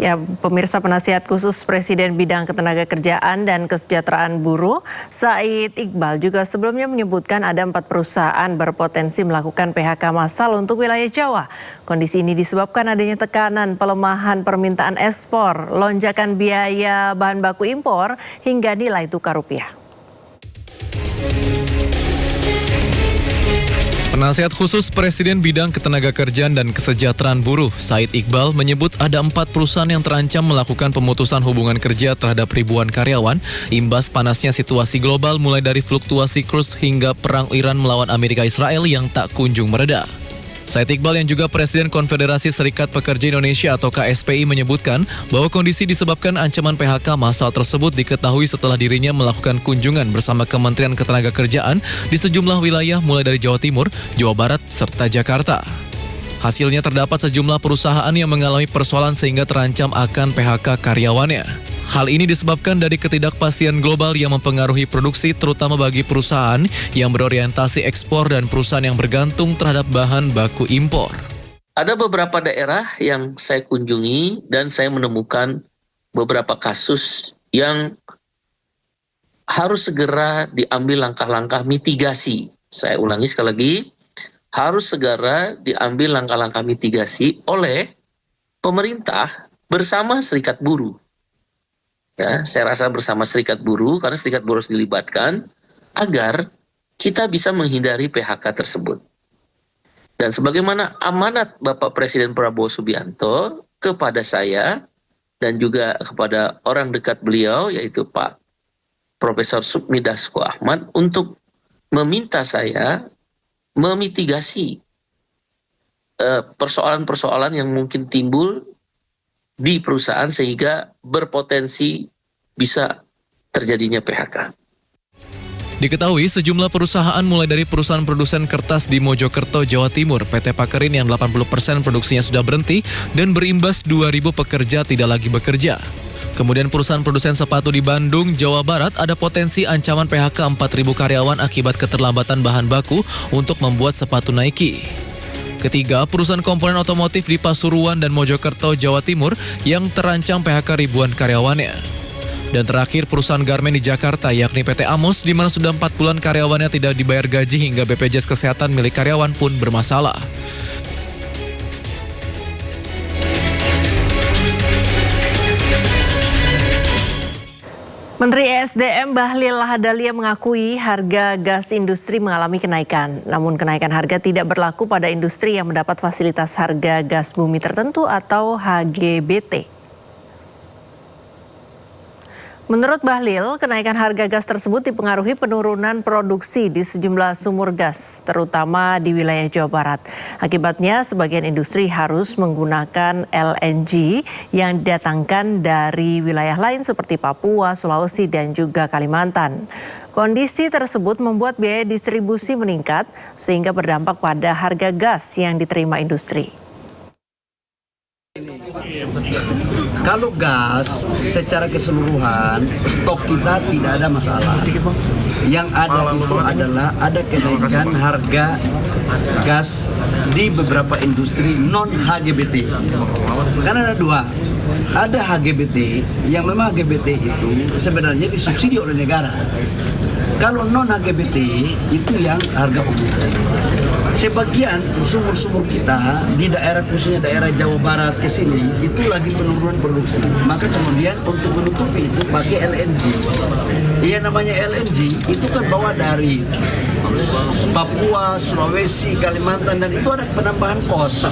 Ya, pemirsa, penasihat khusus Presiden bidang ketenagakerjaan dan kesejahteraan buruh, Said Iqbal juga sebelumnya menyebutkan ada 4 perusahaan berpotensi melakukan PHK massal untuk wilayah Jawa. Kondisi ini disebabkan adanya tekanan pelemahan permintaan ekspor, lonjakan biaya bahan baku impor, hingga nilai tukar rupiah. Penasihat khusus Presiden bidang ketenagakerjaan dan kesejahteraan buruh, Said Iqbal, menyebut ada 4 perusahaan yang terancam melakukan pemutusan hubungan kerja terhadap ribuan karyawan imbas panasnya situasi global mulai dari fluktuasi kurs hingga perang Iran melawan Amerika Israel yang tak kunjung mereda. Said Iqbal yang juga Presiden Konfederasi Serikat Pekerja Indonesia atau KSPI menyebutkan bahwa kondisi disebabkan ancaman PHK massal tersebut diketahui setelah dirinya melakukan kunjungan bersama Kementerian Ketenagakerjaan di sejumlah wilayah mulai dari Jawa Timur, Jawa Barat, serta Jakarta. Hasilnya terdapat sejumlah perusahaan yang mengalami persoalan sehingga terancam akan PHK karyawannya. Hal ini disebabkan dari ketidakpastian global yang mempengaruhi produksi terutama bagi perusahaan yang berorientasi ekspor dan perusahaan yang bergantung terhadap bahan baku impor. Ada beberapa daerah yang saya kunjungi dan saya menemukan beberapa kasus yang harus segera diambil langkah-langkah mitigasi. Saya ulangi sekali lagi, harus segera diambil langkah-langkah mitigasi oleh pemerintah bersama serikat buruh. Ya, saya rasa bersama serikat buruh, karena serikat buruh harus dilibatkan agar kita bisa menghindari PHK tersebut. Dan sebagaimana amanat Bapak Presiden Prabowo Subianto kepada saya dan juga kepada orang dekat beliau, yaitu Pak Profesor Sukmi Dasko Ahmad, untuk meminta saya memitigasi persoalan-persoalan yang mungkin timbul di perusahaan sehingga berpotensi bisa terjadinya PHK. Diketahui sejumlah perusahaan mulai dari perusahaan produsen kertas di Mojokerto, Jawa Timur, PT Pakerin yang 80% produksinya sudah berhenti dan berimbas 2.000 pekerja tidak lagi bekerja. Kemudian perusahaan produsen sepatu di Bandung, Jawa Barat ada potensi ancaman PHK 4.000 karyawan akibat keterlambatan bahan baku untuk membuat sepatu Nike. Ketiga, perusahaan komponen otomotif di Pasuruan dan Mojokerto, Jawa Timur yang terancam PHK ribuan karyawannya. Dan terakhir, perusahaan garmen di Jakarta yakni PT Amos di mana sudah 4 bulan karyawannya tidak dibayar gaji hingga BPJS Kesehatan milik karyawan pun bermasalah. Menteri ESDM Bahlil Lahadalia mengakui harga gas industri mengalami kenaikan. Namun kenaikan harga tidak berlaku pada industri yang mendapat fasilitas harga gas bumi tertentu atau HGBT. Menurut Bahlil, kenaikan harga gas tersebut dipengaruhi penurunan produksi di sejumlah sumur gas, terutama di wilayah Jawa Barat. Akibatnya, sebagian industri harus menggunakan LNG yang didatangkan dari wilayah lain seperti Papua, Sulawesi, dan juga Kalimantan. Kondisi tersebut membuat biaya distribusi meningkat, sehingga berdampak pada harga gas yang diterima industri. Kalau gas secara keseluruhan stok kita tidak ada masalah. Yang ada itu adalah ada kenaikan harga gas di beberapa industri non HGBT. Karena ada dua. Ada HGBT yang memang HGBT itu sebenarnya disubsidi oleh negara. Kalau non HGBT itu yang harga umum. Sebagian sumur-sumur kita di daerah khususnya daerah Jawa Barat ke sini itu lagi penurunan produksi. Maka kemudian untuk menutupi itu pakai LNG. Yang namanya LNG itu kan bawa dari Papua, Sulawesi, Kalimantan, dan itu ada penambahan kos.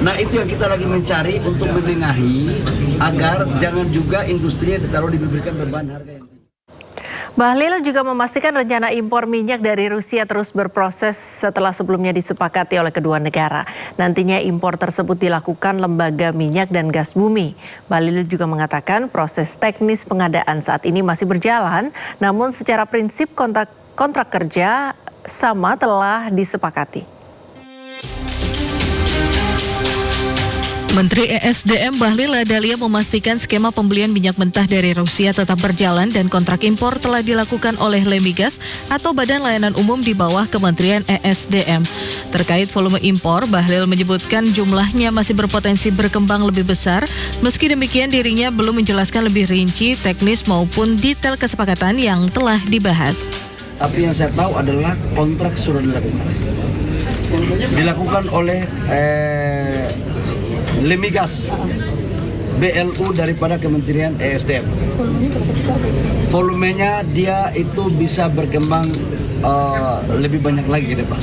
Nah itu yang kita lagi mencari untuk menengahi agar jangan juga industrinya ditaruh diberikan beban harga yang tinggi. Bahlil juga memastikan rencana impor minyak dari Rusia terus berproses setelah sebelumnya disepakati oleh kedua negara. Nantinya impor tersebut dilakukan Lembaga Minyak dan Gas Bumi. Bahlil juga mengatakan proses teknis pengadaan saat ini masih berjalan, namun secara prinsip kontrak kerja sama telah disepakati. Menteri ESDM Bahlil Lahadalia memastikan skema pembelian minyak mentah dari Rusia tetap berjalan dan kontrak impor telah dilakukan oleh Lemigas atau Badan Layanan Umum di bawah Kementerian ESDM. Terkait volume impor, Bahlil menyebutkan jumlahnya masih berpotensi berkembang lebih besar. Meski demikian, dirinya belum menjelaskan lebih rinci, teknis maupun detail kesepakatan yang telah dibahas. Tapi yang saya tahu adalah kontrak sudah dilakukan oleh Lemigas, BLU daripada Kementerian ESDM. Volumenya dia itu bisa berkembang lebih banyak lagi ke depan.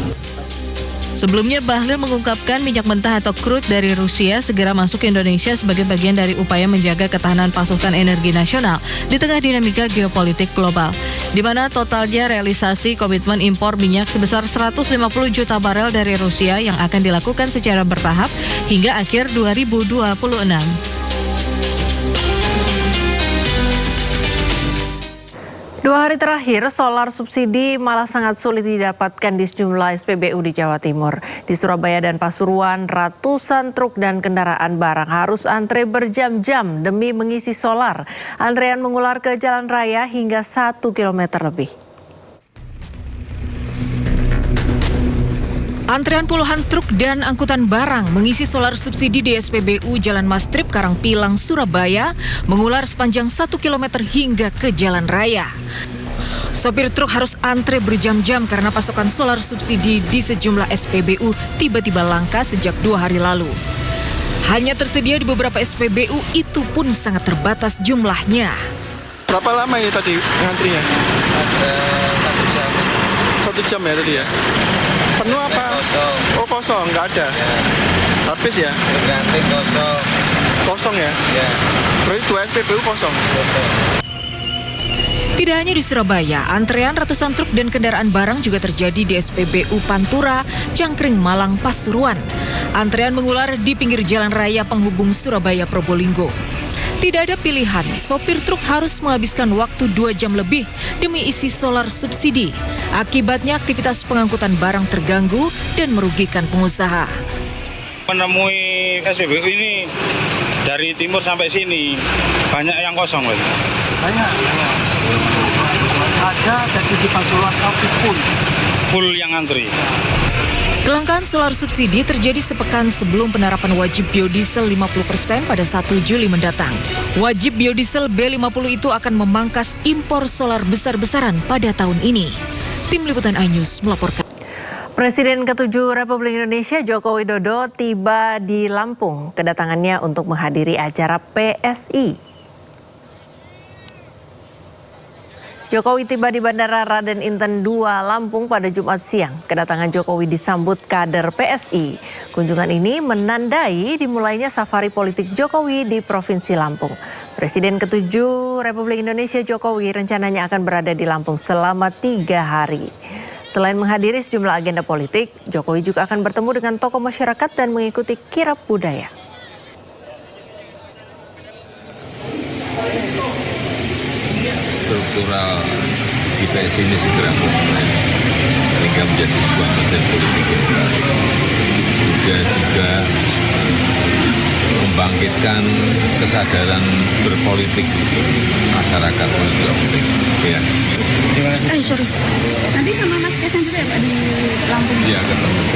Sebelumnya, Bahlil mengungkapkan minyak mentah atau crude dari Rusia segera masuk ke Indonesia sebagai bagian dari upaya menjaga ketahanan pasokan energi nasional di tengah dinamika geopolitik global, di mana totalnya realisasi komitmen impor minyak sebesar 150 juta barel dari Rusia yang akan dilakukan secara bertahap hingga akhir 2026. 2 hari terakhir, solar subsidi malah sangat sulit didapatkan di sejumlah SPBU di Jawa Timur. Di Surabaya dan Pasuruan, ratusan truk dan kendaraan barang harus antre berjam-jam demi mengisi solar. Antrean mengular ke jalan raya hingga 1 km lebih. Antrean puluhan truk dan angkutan barang mengisi solar subsidi di SPBU Jalan Mastrip, Karangpilang, Surabaya mengular sepanjang 1 km hingga ke jalan raya. Sopir truk harus antre berjam-jam karena pasokan solar subsidi di sejumlah SPBU tiba-tiba langka sejak 2 hari lalu. Hanya tersedia di beberapa SPBU, itu pun sangat terbatas jumlahnya. Berapa lama ya tadi ngantrinya? Ada 1 jam. 1 jam ya tadi ya? Penuh apa? Kosong. Oh kosong, nggak ada? Ya. Habis ya? Terus ganti kosong. Kosong ya? Ya, Berarti 2 SPBU kosong? kosong. Tidak hanya di Surabaya, antrean ratusan truk dan kendaraan barang juga terjadi di SPBU Pantura, Cangkring, Malang, Pasuruan. Antrean mengular di pinggir jalan raya penghubung Surabaya Probolinggo. Tidak ada pilihan, sopir truk harus menghabiskan waktu 2 jam lebih demi isi solar subsidi. Akibatnya aktivitas pengangkutan barang terganggu dan merugikan pengusaha. Menemui SPBU ini dari timur sampai sini banyak yang kosong, Mas. Banyak. Ada dari di Pasuruan tapi Full yang antri. Kelangkaan solar subsidi terjadi sepekan sebelum penerapan wajib biodiesel 50% pada 1 Juli mendatang. Wajib biodiesel B50 itu akan memangkas impor solar besar-besaran pada tahun ini. Tim Liputan iNews melaporkan. Presiden ke-7 Republik Indonesia Joko Widodo tiba di Lampung. Kedatangannya untuk menghadiri acara PSI. Jokowi tiba di Bandara Raden Inten II Lampung pada Jumat siang. Kedatangan Jokowi disambut kader PSI. Kunjungan ini menandai dimulainya safari politik Jokowi di Provinsi Lampung. Presiden ke-7 Republik Indonesia Jokowi rencananya akan berada di Lampung selama 3 hari. Selain menghadiri sejumlah agenda politik, Jokowi juga akan bertemu dengan tokoh masyarakat dan mengikuti kirab budaya. Struktural di PSI ini segera mulai sehingga menjadi sebuah mesin politik yang baru. Juga membangkitkan kesadaran berpolitik masyarakat juga penting. Ya. Nanti sama Mas Kaisang juga ya Pak di Lampung? Iya, ketemu.